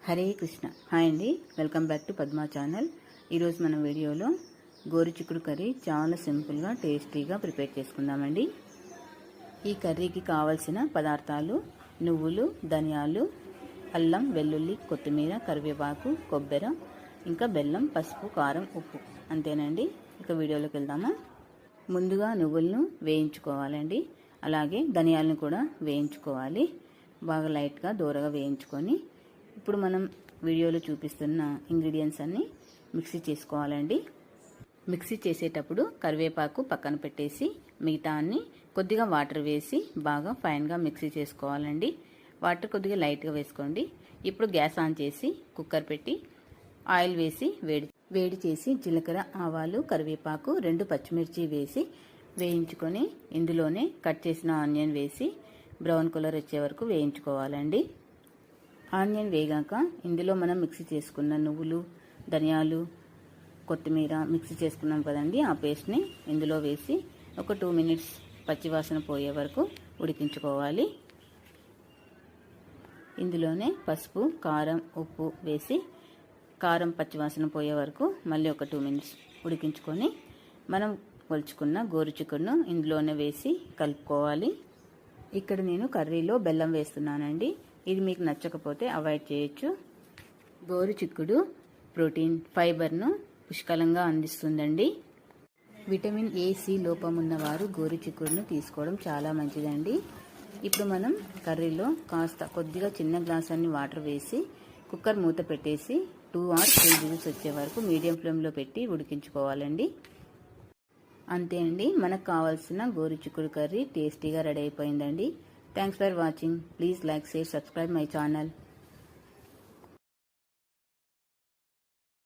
Hare Krishna. Hi అండి, welcome back to Padma channel. ఈరోజు మన వీడియోలో గోరుచిక్కుడు కర్రీ చాలా సింపుల్గా టేస్టీగా ప్రిపేర్ చేసుకుందామండి. ఈ కర్రీకి కావలసిన పదార్థాలు నువ్వులు, ధనియాలు, అల్లం, వెల్లుల్లి, కొత్తిమీర, కరివేపాకు, కొబ్బరి, ఇంకా బెల్లం, పసుపు, కారం, ఉప్పు. అంతేనండి. ఇక వీడియోలోకి వెళ్దామా. ముందుగా నువ్వులను వేయించుకోవాలండి. అలాగే ధనియాలను కూడా వేయించుకోవాలి. బాగా లైట్గా దూరగా వేయించుకొని ఇప్పుడు మనం వీడియోలో చూపిస్తున్న ఇంగ్రీడియంట్స్ అన్నీ మిక్సీ చేసుకోవాలండి. మిక్సీ చేసేటప్పుడు కరివేపాకు పక్కన పెట్టేసి మిగతా అన్ని కొద్దిగా వాటర్ వేసి బాగా ఫైన్గా మిక్సీ చేసుకోవాలండి. వాటర్ కొద్దిగా లైట్గా వేసుకోండి. ఇప్పుడు గ్యాస్ ఆన్ చేసి కుక్కర్ పెట్టి ఆయిల్ వేసి వేడి చేసి జీలకర్ర, ఆవాలు, కరివేపాకు, 2 పచ్చిమిర్చి వేసి వేయించుకొని ఇందులోనే కట్ చేసిన ఆనియన్ వేసి బ్రౌన్ కలర్ వచ్చే వరకు వేయించుకోవాలండి. ఆనియన్ వేగాక ఇందులో మనం మిక్సీ చేసుకున్న నువ్వులు, ధనియాలు, కొత్తిమీర మిక్సీ చేసుకున్నాం కదండి, ఆ పేస్ట్ని ఇందులో వేసి ఒక 2 మినిట్స్ పచ్చివాసన పోయే వరకు ఉడికించుకోవాలి. ఇందులోనే పసుపు, కారం, ఉప్పు వేసి కారం పచ్చివాసన పోయే వరకు మళ్ళీ ఒక 2 మినిట్స్ ఉడికించుకొని మనం కొలుచుకున్న గోరుచిక్కుడును ఇందులోనే వేసి కలుపుకోవాలి. ఇక్కడ నేను కర్రీలో బెల్లం వేస్తున్నానండి. ఇది మీకు నచ్చకపోతే అవాయిడ్ చేయొచ్చు. గోరుచిక్కుడు ప్రోటీన్, ఫైబర్ను పుష్కలంగా అందిస్తుందండి. విటమిన్ ఏ, సి లోపం ఉన్నవారు గోరుచిక్కుడును తీసుకోవడం చాలా మంచిదండి. ఇప్పుడు మనం కర్రీలో కొద్దిగా చిన్న గ్లాస్ అన్ని వాటర్ వేసి కుక్కర్ మూత పెట్టేసి 2 or 3 విజిల్స్ వచ్చే వరకు మీడియం ఫ్లేమ్లో పెట్టి ఉడికించుకోవాలండి. అంతే అండి, మనకు కావాల్సిన గోరుచిక్కుడు కర్రీ టేస్టీగా రెడీ అయిపోయిందండి. Thanks for watching. Please like, share, subscribe my channel.